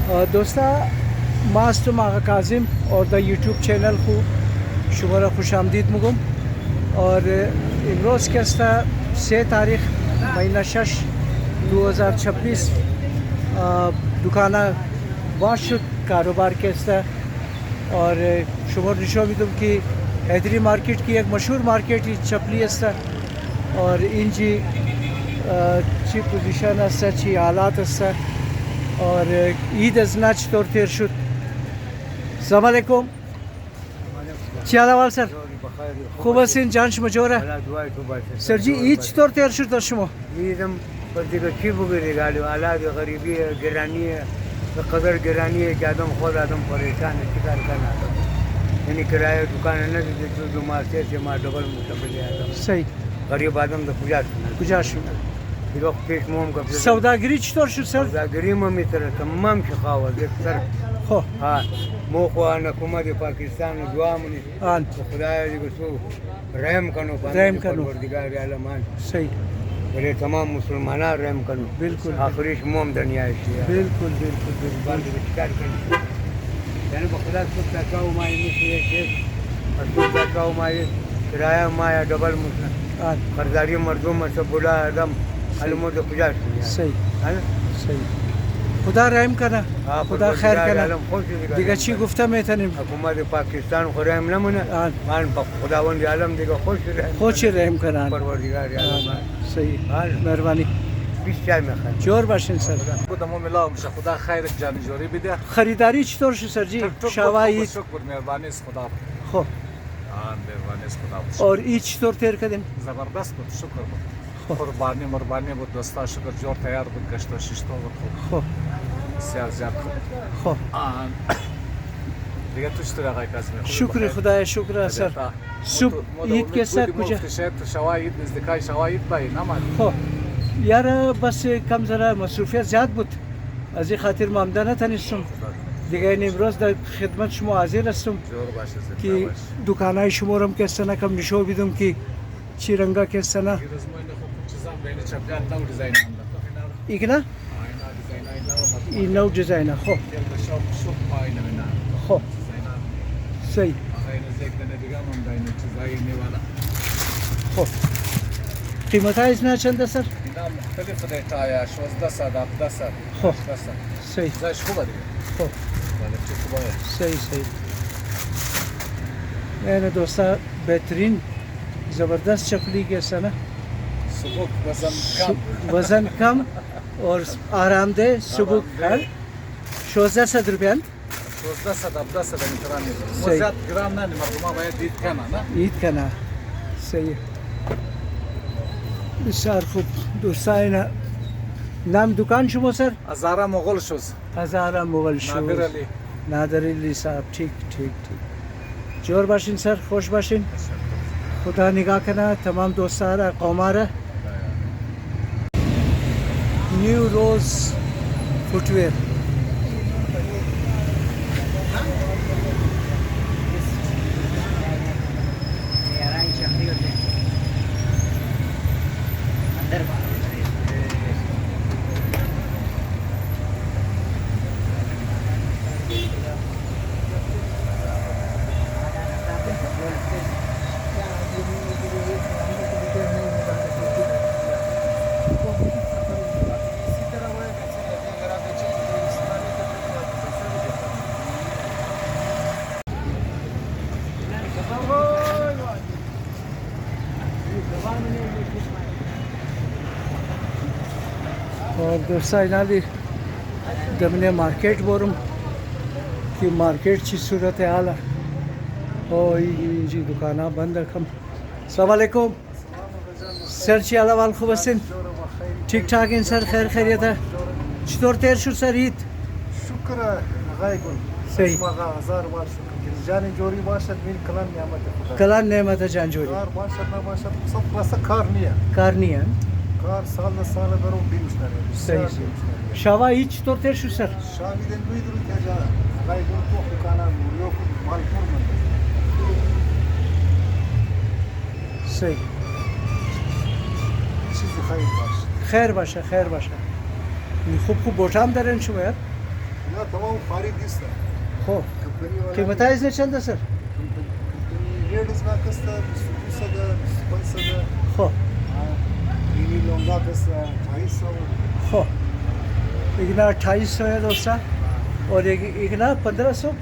دوستا ما هستم آقا کاظم اور در یوتیوب چینل خو شما را خوش آمدید میگم اور امروز که است 3 تاریخ ماه 6 2026 دکانه باز شد کاروبار که است और شما نشون میدم که हैदरी मार्केट की एक मशहूर मार्केट चपली است और इंजी ची पोजिशन است ची حالات است और ईद از نچ طور تیر شد. السلام علیکم. چی حال سر؟ خوب هستین؟ جان شما جوره؟ سر جی عید چطور تیر شد در شما؟ عیدم پر دیگه چی بگیری گالی حالات غریبی گرانی به قدر گرانی که آدم خود آدم پریشانه چیکار کنه یعنی کرایه دکان نه دیگه تو مارکت سے ما ڈبل متبلی آدم صحیح غریب آدم تو کجا شد دیگه پیش موم کا سوداگری چطور شد سر؟ سوداگری ما میتره تمام شقاوت سر خو ها مو خو ان حکومت پاکستان دعا منی آن خدای دیگه سو رحم کنو پروردگار عالمان صحیح بلے تمام مسلمانان رحم کنو بالکل آخریش موم دنیا شي بالکل باندې ښکار کړي یعنی په خلاص کو تاکاو ما یې نشي شي او تاکاو ما یې کرایه ما یا ډبل مسلمان خریداري مردم څه بولا آدم علمو د کجا صحیح صحیح خدا رحم کنه خدا خیر کنه دیگه چی گفته میتونیم حکومت پاکستان خو رحم نمونه من په خداوند عالم دیگه خوش رحم کنه پروردگار عالم صحیح مهربانی بیشتر میخوام جور باشین سر خودمون میلایم شه خدا خیر جان جوری بده خریداری چطور شد سر جی شوایید شکر مهربانی است خدا خب مهربانی است خدا اور عید چطور تیر کردیم زبردست بود شکر بود قربانی بود دوستا شکر جور تیار بود گشت و شش تا بود خب بسیار زیاد خب دیگه توش تو آقای کاظم شکر خدای شکر سر صبح عید که سر کجا شواید نزدیکای شواید بایی نماد خب یار بس کم ذره مصروفیت زیاد بود از این خاطر مامده نتونستم دیگه این امروز در خدمت شما حاضر هستم که دکانهای شما رو که استنه کم نشو بیدم که چی رنگا که استنه ایک نه؟ این نو دیزاینه خب خب صحیح خب قیمت های ازنا چند سر؟ اینا مختلف دیتایا 16 صد 17 صد خب صحیح زایش خوبه دیگه خب ولی چه خوبه صحیح یعنی دوستا بهترین زبردست چپلی که سنه سبک وزن کم और आरामदेह सुबह है 1600 रुपये 16 صد 17 صد میتونی مزد گرام نه مردم باید دید کنه نه دید کنه صحیح بسیار خوب دوستان نام دکان شما سر هزاره مغول شوز هزاره مغول شوز نادر علی صاحب ठीक جور باشین سر خوش باشین خدا نگاه کنه تمام دوستان قوماره New Rose Footwear. और दोस्तों नाली दमने मार्केट बोरम कि मार्केट ची सूरत हाल है और जी दुकाना बंद रखम अस्सलाम वालेकुम सर ची हाल खूब हसन ठीक ठाक इन सर खैर खैरियत है चतुर तेर शुर सर ईद शुक्र गायकुल सही हजार बार शुक्र जान जोरी बाशद मिल कलाम नियामत खुदा कलाम नेमत है जान जोरी कार बाशद ना बाशद सब बस कार नहीं है कार साल बरो बिमशनर सही शावा ईद चतुर तेर शुर सर शावी दिन दुई दुई क्या जा गायकुल तो दुकाना मुरियो मालपुर में सही چیزی خیر باشه خیر باشه خوب بوتام دارن شما یار نه تمام خارجی است. خب کمپانی والا قیمت های نه چنده سر؟ کمپانی ریٹ از ناکست 22 ده 25 ده. خب اینی لونگا کست 2800. خب ایگنا 2800 है दोस्तों और इगना 1500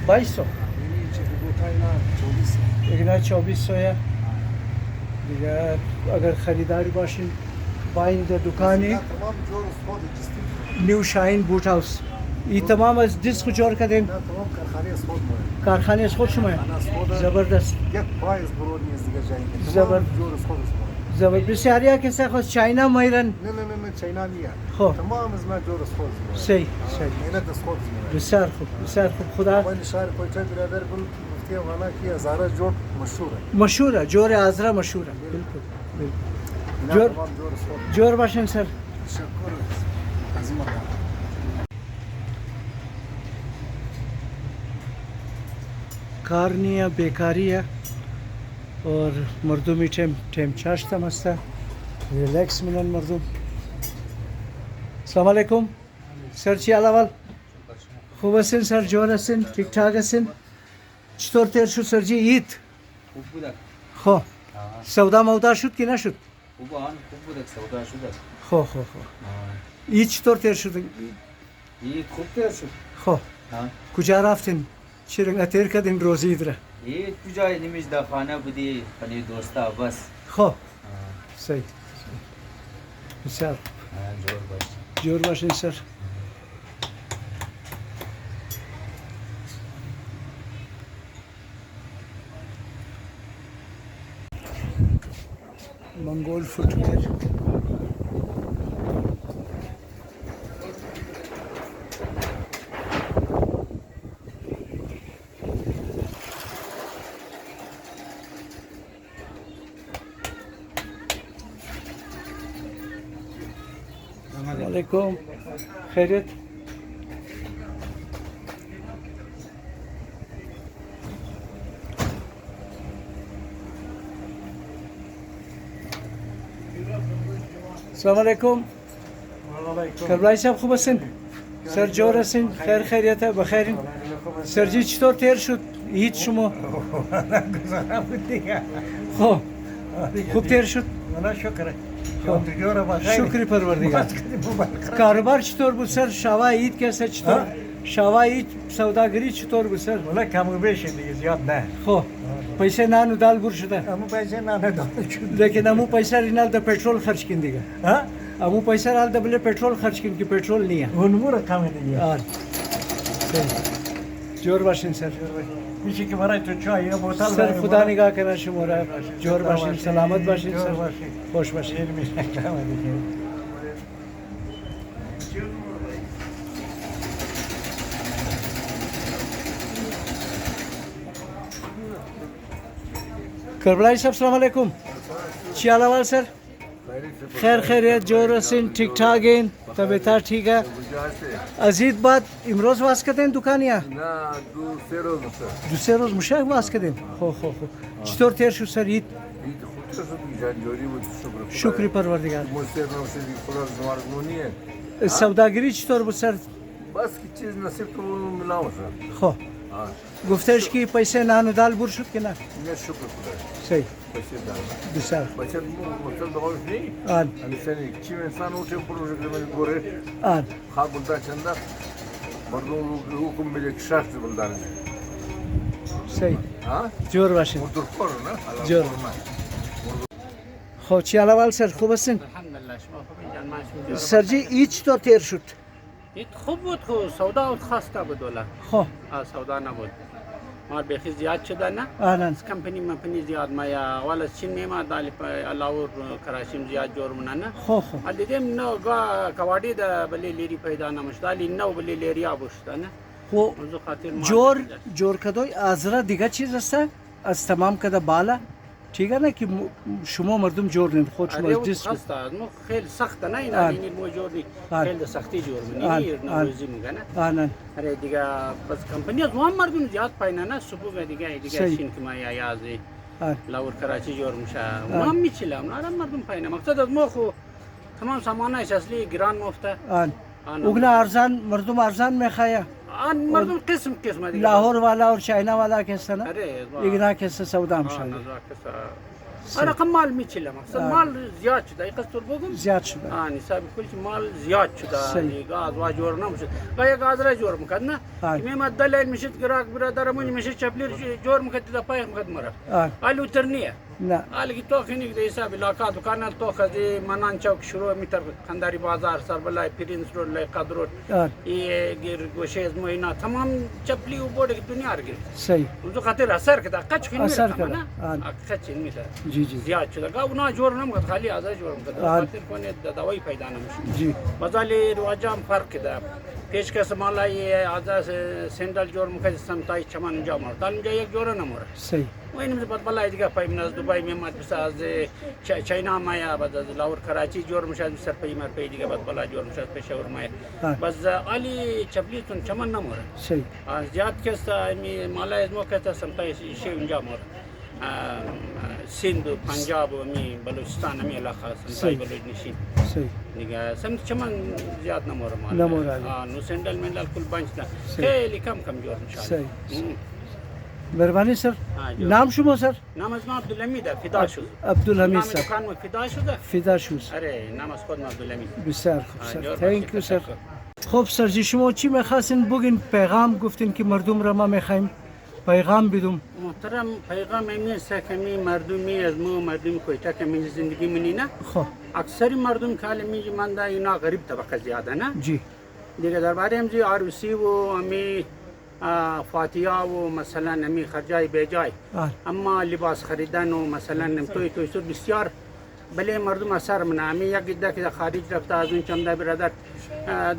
2200 اینی چه بوتای نه 2400. इगना 2400 है دیگه اگر خریداری باشین باین در دکانی تمام جور خود جستی. نیو شاین بوت هاوس این تمام از دیسک جور کردیم نه تمام کارخانه است خود ماه. کارخانه از خود شما زبردست یک پایز برود نیست دیگه جایی. زبر- تمام جور خود است. زبر بسیاریا که سخت چاینا میرن نه چینا نیه. خب. تمام از ما جور خود است. صحیح صحیح مهنت است خود است. بسیار خوب خدا ولی شهر کوچه برادر گل مفتی والا کی هزاره جور مشهوره. مشهوره جور ازرا مشهوره بالکل نه جور تمام جور خود. جور باشین سر تشکر از ما. کار نیه بیکاریه और मर्दूमी टेम चाश्ता मस्ता रिलैक्स मिलन मर्दूम अस्सलाम वालेकुम सर ची अलावल खूब हसन सर जोर हसन ठीक ठाक हसन चतुर तेर शुद सर जी ईद खूप बुdak. खो सौदा मौदा शुद की ना शुद खूप आन खूप बुdak सौदा शुदा. खो ईद चतुर तेर शुद iyi खूप ter şu. खो Ha. कुजा राफ्तिन चिरंगा तेर का दिन रोजी इधर İyi tuja elimiz da fana budi hani dosta bas. खो Ha. सही सर Ha zor baş. जोर बाशिन सर मंगोल फुटवेयर वालेकुम खैरियत अस्सलाम वालेकुम करबलाई साहब खूब हसन सर जोर हसन खैर खैरियत है बखैर सर जी चطور تیر شد عید شما خب خوب تیر شد والا شکر. خب. جور بخیر. شکری پروردگار کاروبار چطور بود سر شاوا عید کیسه چطور شاوا عید سوداگری چطور بود سر والا کم و بیش دیگه زیاد نه. خب پیسه نان و دال بور شده اما پیسه نه داد. لیکن امو پیسه رینال د پترول خرج کین دیگه ها؟ امو پیسه رال د بل پترول خرج کین کی پترول نیه اون مور کم دیگه. آره جور باشین سر میشه که برای تو چای یا بوتل سر خدا نگاه کنه شما را جور باشین سلامت باشین سر خوش باشین میشه کم دیگه. کربلای صاحب سلام علیکم چی حال احوال سر خیر خیریت جور هستین ठीक ठाक این طبیعت ठीक है از عید بعد امروز واس کردین دکانیا نه دو سه روز است. دو سه روز میشه واس کردین خو چطور تیر شد سر عید عید خوب شد جانجوری بود شکر شکری پروردگار مستر نوشیدی خدا زمانونیه سوداگری چطور بود سر بس کی چیز نصیب تو ملاو شد. خو ها گفتش که پیسه نان و دال بور شد که نه نه شکر خدا. صحیح باشه دار. بسیار باشه مستر داوش نی. آن امی سنی کی انسان اوچه پروژه من گوره آن خواب بوده چنده مردم حکم بده که شخص بلدار. صحیح ها؟ جور باشین مردور کار نه. جور. خب چی حال احوال سر خوب هستین الحمدلله شما خوبی جان من شما سر جی عید چطور تیر شد عید خوب بود خو سودا خسته بود ولی خب سودا نبود ما بخی زیاد شده نه آنان کمپنی زیاد ما یا ولی چین نیما دالی الاور کراشیم زیاد جور منانه خب دیدیم نو گا کواڑی دا بلی لیری پیدا نمشد دالی نو بلی لیری آبشته نه خب منذ خاطر ما جور کدوی ازرا دیگه چیز است از تمام کده بالا ठीक है ना कि شما مردم جور نید خود شما از دیست خسته مو خیلی سخت نه این آن. این مو جور دی آن. خیلی سختی جور آن. منی آن. نوروزی میگنه آنان अरे दिगा बस कंपनी आज वहाँ मर्दून जात पाइना ना सुबह में दिगा दिगा सही. शिन की माया याज़ी آن लावर कराची जोर मुशा वहाँ मिचिला ना मर्दून पाइना मकसद आज मो खो तमाम सामान है असली गिरान मुफ्ता آن उगना ارزان مردم ارزان میخواه آن مردم قسم قسم دیگه لاهور والا و چاینا والا کسته نه آره ایگنا کسته سودا میشه رقم مال میچلم مال زیاد شده ای قصد بگم زیاد شده حساب کل مال زیاد شده صحیح. گاز و جور نمیشه گایا گاز را جور میکرد نه آه. میمد دلیل میشد گراک برادرمون میشه چپلی جور میکرد تا پای میکرد مرا آه. آلو ترنیه نه حالی تو خنیک ده حساب علاقه دکان تو خدی منان چوک شروع میتر خنداری بازار سر بلای پرینس رو لای قدرت آه. ये गिर गोशेज मोइना तमाम चपली ऊपर की दुनिया आ गई صحیح उनको खातिर असर करता कच खिन असर असर करा, करता हाँ। ना कच खिन मिला जी जी जिया चला उना जोर नम खाली आधा जोर करता हाँ। खातिर कोने दवाई पैदा न मुश जी मजाले रवाजाम फर्क कदा पेश का समाला ये आधा सेंट्रल जोर मुख समताई चमन जाम ताल जा एक जोर न मोर صحیح وين من بطلع يدقى فايم ناس دبي ميمات بس از چاینا مایا بعد از لاهور کراچی جور مشاد سر پی مر پی دیگه بطلع جور مشاد پشاور مایا हाँ بس علی چپلیتون چمن نموره صحیح زیاد کسا می مالا از مو کسا سمتای شی اونجا مور سند و پنجاب و می بلوچستان می علاقه سمتای صحیح. بلوچ نشین صحیح دیگه سمت چمن زیاد نموره مالا نموره. نو سندل مندل کل بانچ نه صحیح. خیلی کم کم جور صحیح. مشاهده مهربانی سر ها، جو. نام شما سر نام از ما عبدالحمید فدا شد عبدالحمید نام سر دکان ما فدا شده فدا شوز آره نام از خود عبدالحمید بسیار خوب ها، سر جور تhank you باشید. سر خب سر جی شما چی میخواستین بگین پیغام گفتین که مردم را ما میخوایم پیغام بدم محترم پیغام این است که می مردمی از ما مردم کویتا که من زندگی منی نه خب اکثر مردم کاله می من دا اینا غریب طبقه زیاده نه جی دیگه درباره امزی عروسی و امی فاتیا و مثلا امی خرجای بیجای آه اما لباس خریدن و مثلا توی توی سود بسیار بله مردم اثر منه امی یک دیده که خارج رفته از اون چمده برادر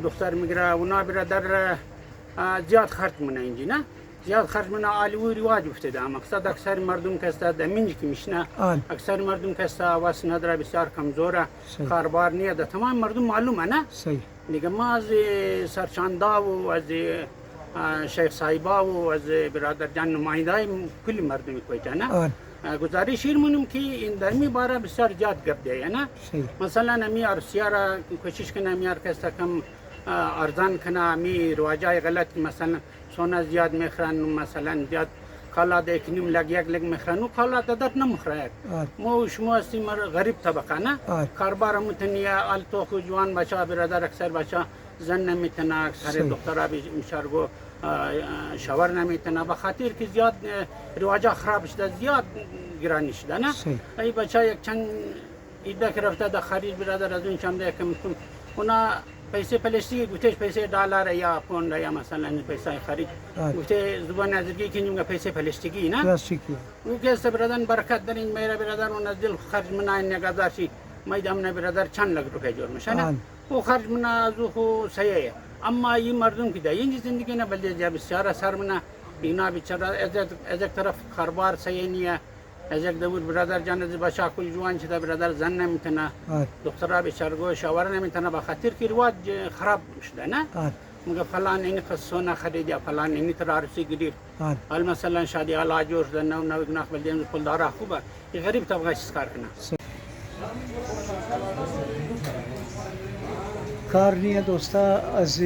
دختر میگیره اونا برادر زیاد خرج منه اینجی نه زیاد خرج منه عالی رواج افتاده مقصد اکثر مردم که است دمینج که میشنه آه اکثر مردم که است واس نداره بسیار کمزوره صحیح. کاربار نیه تمام مردم معلومه نه صحیح دیگه ما از سرچاندا و از شیخ صاحبا و از برادر جان نمایندای کلی مردم کویتا نه آه گزارش می‌کنم که این در می باره بسیار زیاد گرده نه صحیح مثلا امی ارسیا را کوشش کنه امی ارکستا کم ارزان کنه امی رواجای غلط مثلا سونا زیاد میخرن مثلا زیاد کالا ده کنیم لگ یک لگ میخرن و کالا دادت نمیخره آه ما شما هستیم غریب طبقه نه آه. کاربار متنیه التو خو جوان بچا برادر اکثر بچا زن نمیتونه اکثر صحیح. دخترا میشارگو شاور نمیتونه به خاطر که زیاد رواجا خراب شده زیاد گرانی شده نه صحیح. ای بچا یک چند ایده که رفته در خارج برادر از اون چمده که اونا پیسه پلشتی گوتش پیسه دلار یا پوند یا مثلا پیسه خرید آه. گوته زبان نزدیکی کنیم پیسه پلشتگی نه پلاستیکی او که است برادر برکت دارین میرا برادر اون از دل خرج منای نگذاشی میدم برادر چند لگ روپیه جور میشه نه آن. او خرج منا از او صحیحه اما این مردم که در این زندگی نه بلده جا بسیار اثر منا اینا بیچاره از یک طرف کاربار صحیح نیه از یک دور برادر جان از بچا کل جوان شده برادر زن نمیتونه آه دخترها بیچارگو شاور نمیتونه به خاطر که رواج خراب شده نه آه میگه فلان این قصه خرید یا فلان این تر عروسی گرفت آه حال مثلا شادی حالا جور شده نو نو گناه بلدیم پول داره خوبه این غریب طبقه چیز کار کنه کار نیه دوستا از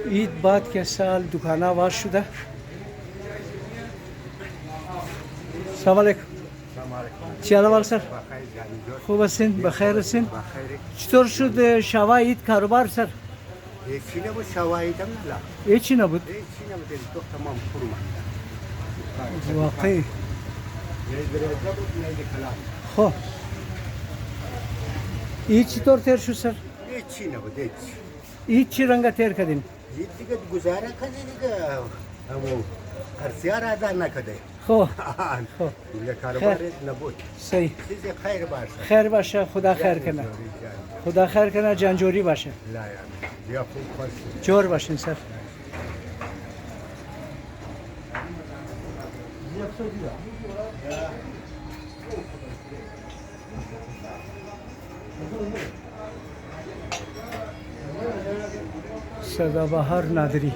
عید بعد که سال دکانا واز شده سلام علیکم چی حال سر خوب هستین بخیر هستین چطور شد شوا عید کاروبار سر هیچی نبود شواهدم نلا هیچی نبود هیچی نبود تو تمام فرمان واقعی نه درجه بود نه کلام خب عید چطور تیر شد سر هیچی نبود هیچ عید چی رنگ تیر کردین دیگه گزاره کردی دیگه همون ارسیار ادا نکرده خب خب دیگه کاروبار نبود صحیح چیز خیر باشه خیر باشه خدا خیر کنه خدا خیر کنه جنجوری باشه لا یعنی یا خوب خوش جور باشین سر سدابهار نادری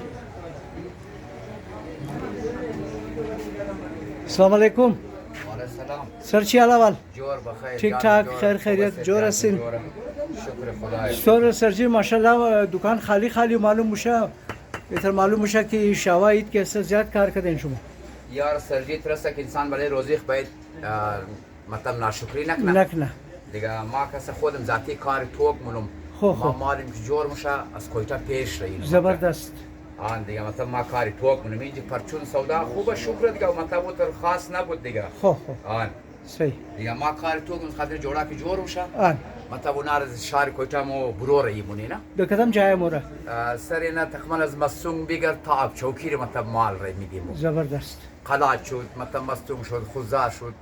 السلام علیکم سلام سر چی حال اول جور بخیر ठीक ठाक खैर खैरियत जोर हसीन خدای ستاره سرجی ماشاءالله دکان خالی خالی معلوم میشه. بهتر معلوم میشه که شواهد که زیاد کار کردین شما. یار سرجی ترسه که انسان برای روزی باید مطلب ناشکری نکنه نکنه. دیگه ما کسی خودم ذاتی کار توک منم ما مالیم که جور میشه از کویتا پیش راییم زبردست. آن دیگه مطلب ما کاری توک منم اینجا پرچون سودا خوبه شکر دیگه مطلب تر خاص نبود دیگه آن صحیح دیگه ما کاری توک من خاطر جوڑا که جور میشه آن مطلب اون از شهر کویتا مو برو رایمونی نه به کدام جای مورا سری نه تقریبا از مصوم بیگر تاب چوکی مطلب مال رای میدیم زبردست. قلعه شد مثلا مصدوم شد خوزا شد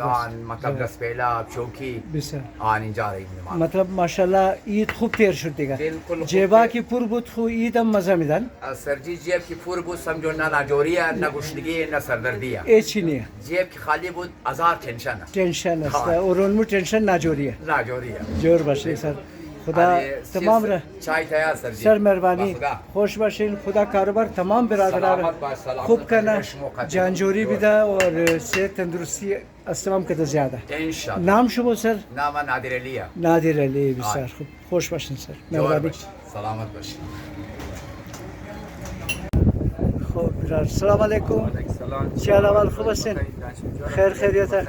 آن مطلب دستپیلا چوکی بسیار آن اینجا رای میدیم مطلب ماشاءالله عید خوب تیر شد دیگه. بالکل جیبا کی پر بود خو عید هم مزه میدن. سرجی جیب کی پر بود سمجھو نه ناجوریه نه گشنگی نه سردردیه ایچی نیه. جیب کی خالی بود هزار تنشن تنشن است. اورونمو تنشن نجوریه. ناجوریه جور باشه سر. خدا تمام را چای تیار سرجی سر مهربانی خوش باشین. خدا کاروبار تمام برادران خوب کنه جانجوری بیده و صحت تندرستی استمام کده زیاده ان شاء الله. نام شما سر نام نادر علیه. نادر علی. بسیار خوب خوش باشین سر مهربانی. سلامت باشین. خب برادر سلام علیکم. چه احوال خوب هستین؟ خیر خیریت.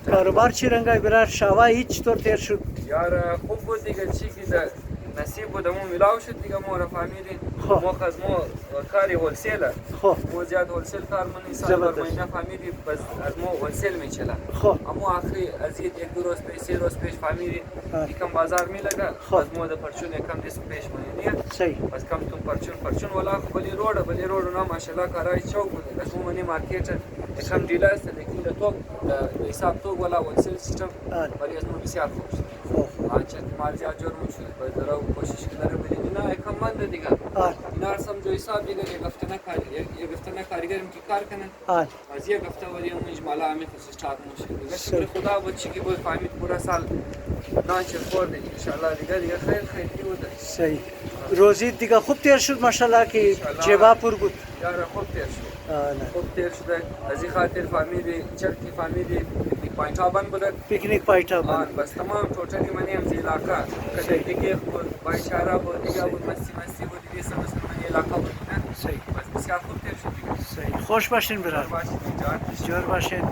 کاروبار چی رنگای برادر شوا هیچ طور تیر شد؟ یار خوب بود دیگه چی که نصیب بود مو ملاو شد دیگه ما را فهمیدین ما خز ما کاری هولسیل خب مو زیاد هولسیل کار من سال بر مهینه فهمیدی بس از ما هولسیل میچلا خب اما آخری از یک دو روز پیش سه روز پیش فهمیدی یکم بازار میلگا از ما د پرچون یکم دیس پیش منی صحیح بس کم تو پرچون والا بلی روड نه ماشاءالله کارای چوک بود بس مو منی مارکیٹ یکم ډیلا است لیکن تو حساب تو والا هولسیل سیستم ولی از ما بسیار خوب شد آنچه مال زیاد جور میشد باید درو کوشش کنار بدید نه یکم مند دیگه اینا سمجو حساب دیگه یک هفته نه کارگرم کی کار کنن از یک هفته ولی اون اجمالا همین خصوص چهار میشه شکر خدا بود چی که بود فهمید پورا سال نانچ خورد ان شاء الله دیگه خیر بود صحیح. روزی دیگه خوب تیر شد ماشاءالله که جیبا پر بود. یار خوب تیر شد خوب تیر شده از این خاطر فهمیدی چرکی فهمیدی پیکنیک پوینت ها بند بوده پیکنیک پوینت ها بند بس تمام توتالی منی هم زی علاقه کده دیگه بود بایچاره بود دیگه بود مستی بود دیگه سمس منی علاقه بود نه صحیح بس بسیار خوب تیر شد دیگه صحیح. خوش باشین برادر. باشین جور باشین.